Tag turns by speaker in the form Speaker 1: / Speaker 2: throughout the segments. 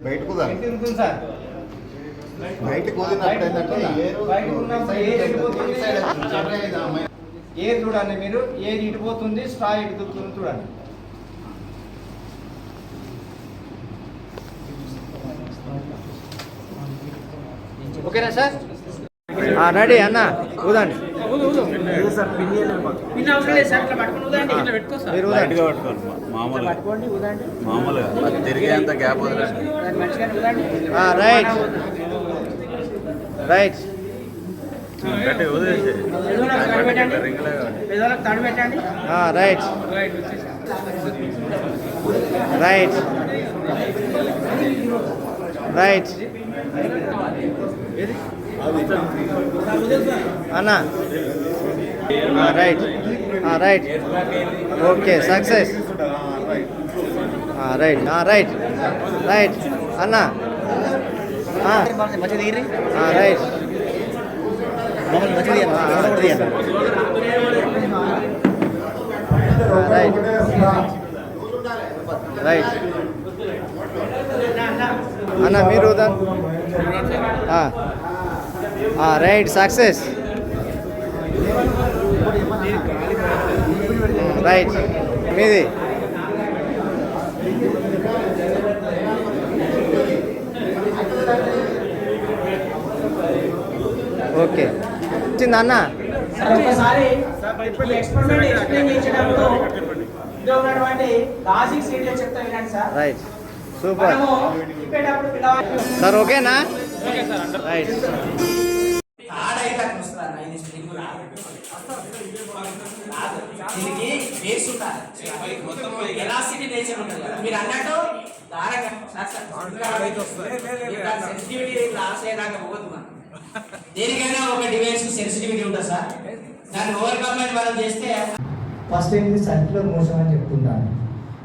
Speaker 1: బయటకు
Speaker 2: ఉంటుంది సార్.
Speaker 1: బయటకు
Speaker 2: ఏది చూడండి మీరు, ఏది ఇటుపోతుంది, స్ట్రా ఇటు దుక్కుతుంది చూడండి. ఓకేనా సార్? రెడీ అన్న, ఊదండి.
Speaker 3: మామూలుగా తిరిగేంత gap
Speaker 2: right right right right right అన్న right right okay success right right right అన్న రైట్ రైట్ రైట్ అన్న మీరు రైట్ సక్సెస్ రైట్ మీది ఓకే వచ్చింది అన్న. Right super sir. ఓకేనా? రైట్
Speaker 4: దీనికి బేస్ ఉండాలి, ఎలాసిటీ నేచర్ ఉంటుంది కదా మీరు అన్నట్టు. సెన్సిటివిటీ లాస్ అయ్యేదాకా పోవద్దు. మనం దేనికైనా ఒక డివైస్ సెన్సిటివిటీ ఉంటుంది సార్, దాన్ని ఓవర్కమ్ మనం చేస్తే.
Speaker 2: ఫస్ట్ ఏంటి సర్క్యులర్ మోషన్ అని చెప్తుంటాను,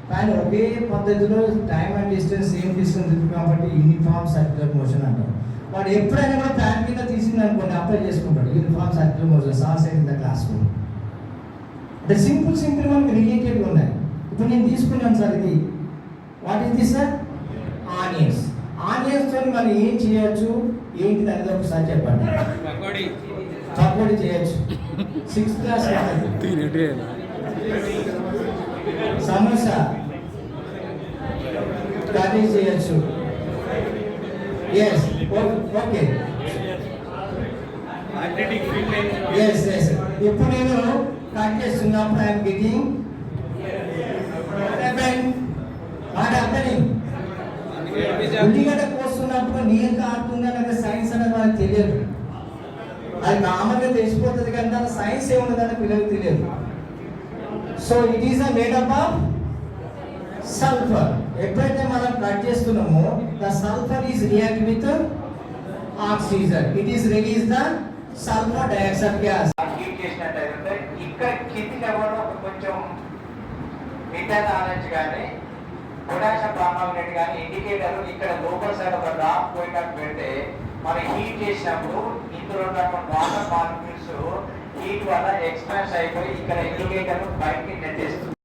Speaker 2: కానీ ఒకే పద్ధతిలో time and distance same distance ఉంది కాబట్టి యూనిఫామ్ సర్క్యులర్ మోషన్ అంటారు. వాడు ఎప్పుడైనా కూడా ప్యాన్ కింద తీసింది అనుకోండి అప్లై చేసుకుంటాడు uniform circular motion. Sir side in the class room అంటే సింపుల్ మనకి రిలేటెడ్గా ఉన్నాయి. ఇప్పుడు నేను తీసుకున్నాను సార్, ఇది what is this sir? Onions. ఆనియన్స్తో మనం ఏం చేయొచ్చు ఏంటి అనేది ఒకసారి చెప్పండి. పకోడీ చేయొచ్చు, 6th క్లాస్. సమోసా కర్రీ చేయొచ్చు. Yes okay yes yes. ఇప్పుడు నేను కట్ చేస్తున్నప్పుడు ఐఎమ్ గెటింగ్ ఉల్లిగడ్డ కోస్తున్నప్పుడు నీళ్ళు కారుతుంది అనేది సైన్స్ అనేది మనకు తెలియదు. అది కామన్గా తెలిసిపోతుంది కానీ దాని సైన్స్ ఏమున్నదని పిల్లలకు తెలియదు. So it is made up of sulphur. ఎప్పుడైతే మనం కట్ చేస్తున్నామో the sulphur is react with oxygen, it is release the sulphur dioxide gas. Heat చేసినట్టయితే ఇక్కడ కింది లెవెల్లో కొంచెం మిగతా నాలెడ్జ్ కానీ పొటాషియం పర్మాంగనేట్ కానీ ఇండికేటర్ ఇక్కడ లోపల సైడ్ ఒక డ్రాప్ పోయినట్టు పెడితే మనం హీట్ చేసినప్పుడు ఇందులో ఉన్నటువంటి వాటర్ మాలిక్యూల్స్ హీట్ వల్ల ఎక్స్పాన్స్ అయిపోయి ఇక్కడ ఇండికేటర్ బయటికి నెట్టేస్తుంది.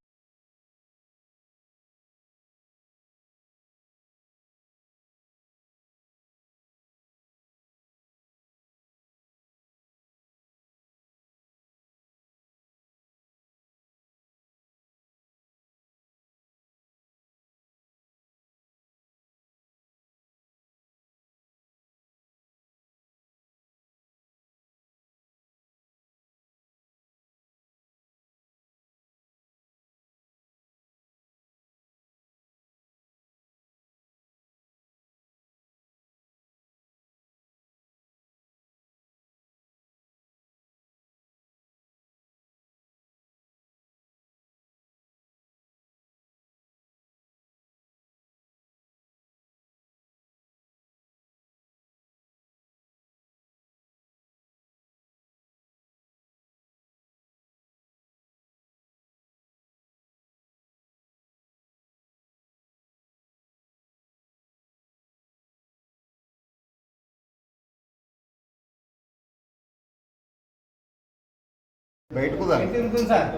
Speaker 1: బయటకు
Speaker 2: ఉంటుంది సార్.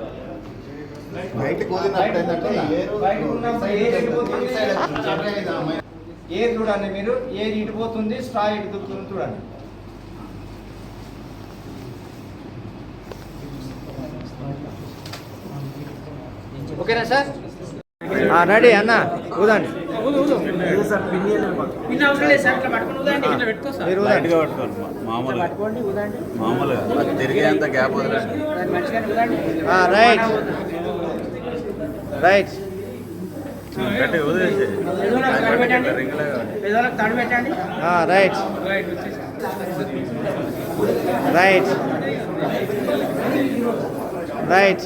Speaker 1: బయటకు
Speaker 2: ఏది చూడండి మీరు, ఏది ఇటు పోతుంది, స్ట్రా ఇటు దుక్కుతుంది చూడండి. ఓకేనా సార్? రెడీ అన్న, ఊదండి. మీరు
Speaker 3: లైట్గా పట్టుకోండి, మామూలుగా అది తిరిగేంత గ్యాప్ వదలండి.
Speaker 2: రైట్ రైట్
Speaker 3: గట్టిగా వదిలేసి
Speaker 2: రైట్ రైట్ రైట్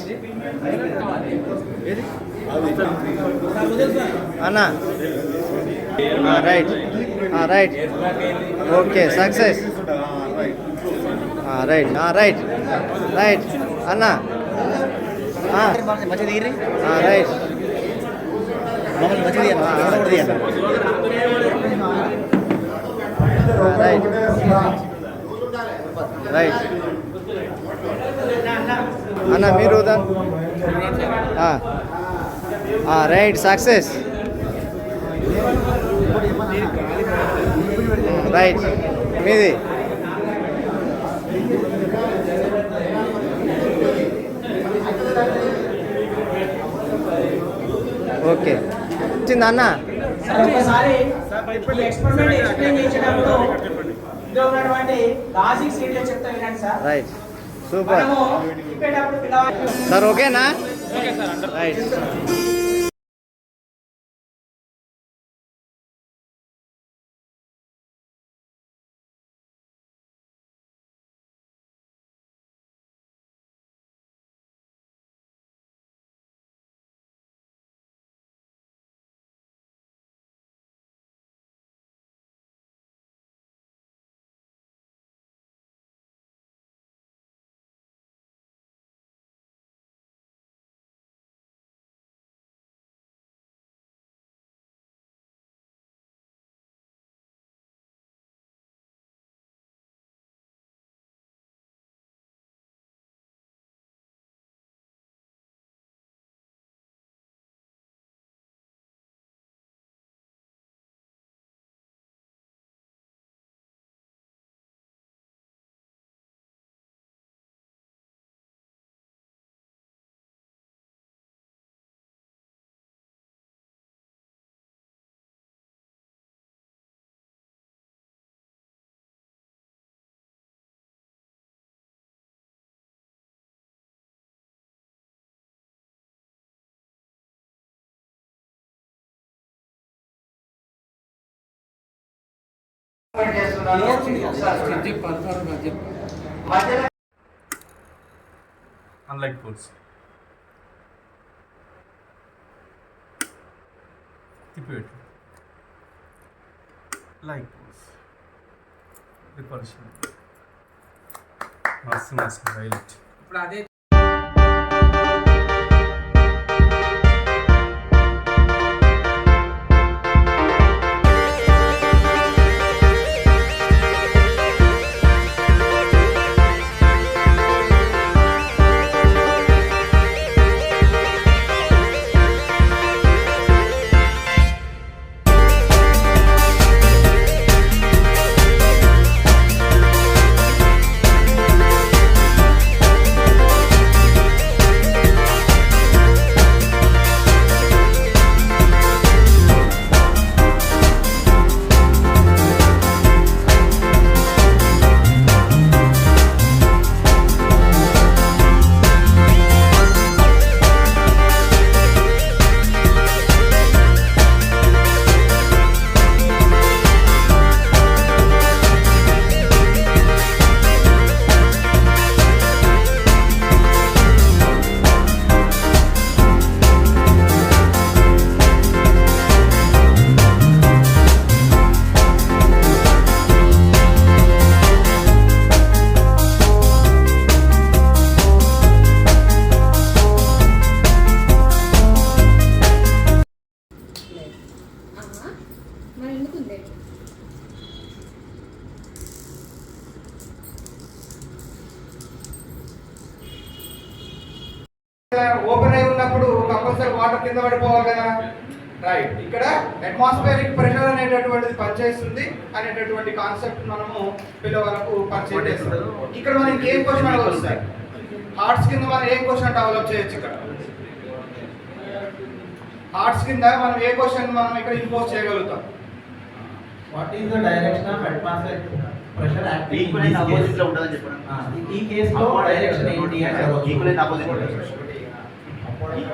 Speaker 2: అన్న right right okay success right right right అన్న రైట్ రైట్ రైట్ అన్న మీరు రైట్ సక్సెస్ రైట్ మీది ఓకే వచ్చింది అన్న.
Speaker 4: ఒకసారి ఎక్స్పెరిమెంట్ ఎక్స్ప్లెయిన్ చేసేటప్పుడు ఇందులో ఉన్నటువంటి లాజిక్స్ ఏంటో చెప్తా వినండి సార్.
Speaker 2: రైట్ సూపర్
Speaker 4: చెప్పేటప్పుడు పిల్లవాళ్ళు
Speaker 2: సార్. ఓకేనా? Right.
Speaker 5: Unlike foods. Tippet. Like foods. Repulsion. Mass violet.
Speaker 2: Open అయి ఉన్నప్పుడు కంపల్సరీ వాటర్ కింద పడిపోవాలి కదా.
Speaker 1: రైట్. ఇక్కడ అట్మాస్ఫియరిక్ ప్రెషర్ అనేటటువంటిది పనిచేస్తుంది అనేటటువంటి కాన్సెప్ట్ మనము పిల్లవాళ్ళకు పరిచయం చేస్తాం. ఇక్కడ మనం ఇంకేం క్వశ్చన్ అడగవచ్చు సార్? హార్ట్స్ కింద మనం ఏ క్వశ్చన్ డెవలప్ చేయొచ్చు? ఇక్కడ హార్ట్స్ కింద మనం ఏ క్వశ్చన్ మనం ఇక్కడ ఇంపోజ్ చేయగలుగుతాం?
Speaker 2: What is the direction of atmospheric pressure acting
Speaker 6: equal opposite లో ఉంటుందని చెప్పండి.
Speaker 2: ఈ కేసులో డైరెక్షన్ ఏంటి అంటే
Speaker 6: ఈక్వల్ ఆపోజిట్ ఉంటుంది.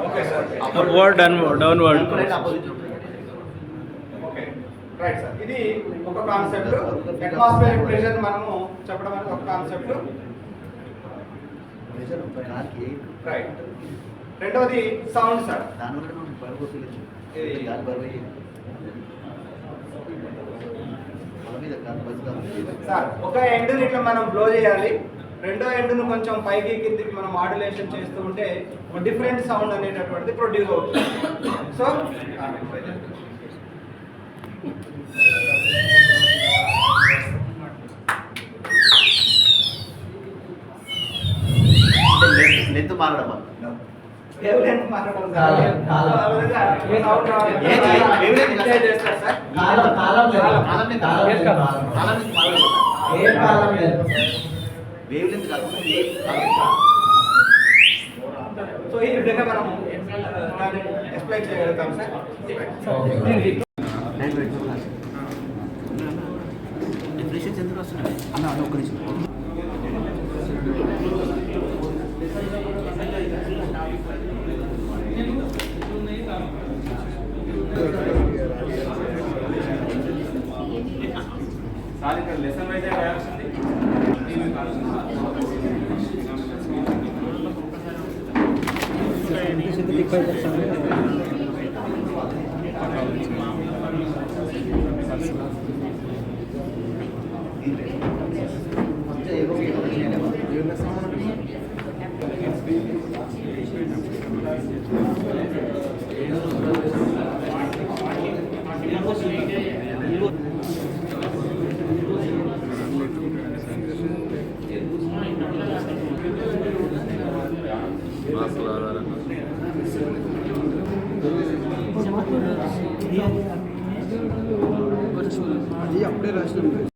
Speaker 1: Okay sir.
Speaker 3: Upward and downward.
Speaker 6: Equal opposite ఉంటుంది.
Speaker 1: Okay right sir. ఇది ఒక కాన్సెప్ట్. అట్మాస్ఫియరిక్ ప్రెషర్ మనము చెప్పడం అనేది ఒక కాన్సెప్ట్.
Speaker 6: ప్రెషర్ గాలికి
Speaker 1: రైట్. రెండవది సౌండ్ సార్.
Speaker 6: దానివల్ల మనం బరువు ఫీలింగ్ గాలి బరువు మన మీద గాలి బరువు
Speaker 1: సార్ ఒక ఎండ్ని ఇట్లా మనం బ్లో చేయాలి, రెండో ఎండ్ను కొంచెం పైకి కిందికి మనం మాడ్యులేషన్ చేస్తూ ఉంటే డిఫరెంట్ సౌండ్ అనేటటువంటిది ప్రొడ్యూస్ అవుతుంది. సో
Speaker 6: లెంత్ మారడం వల్ల
Speaker 1: వేవ్ లెంత్ మారడం చేస్తారు సార్.
Speaker 2: కాలం లేదు.
Speaker 6: కాలం లేదు. కాలం నుంచి మారడం
Speaker 2: ఏ కాలం లేదు.
Speaker 6: వేవ్ లెంత్ కాకుండా ఏ
Speaker 1: సో ఈ విధంగా మనం దాన్ని ఎక్స్ప్లెయిన్ చేయగలుగుతాం సార్.
Speaker 6: డిప్రెషన్స్ ఎందుకు వస్తున్నాయి అన్న ఒక్క నిమిషం.
Speaker 5: సార్ ఇక్కడ లెసన్ అయితే రాయాల్సింది.
Speaker 3: మార్కుల ఆధారంగా
Speaker 1: అది అప్పుడే రాసిన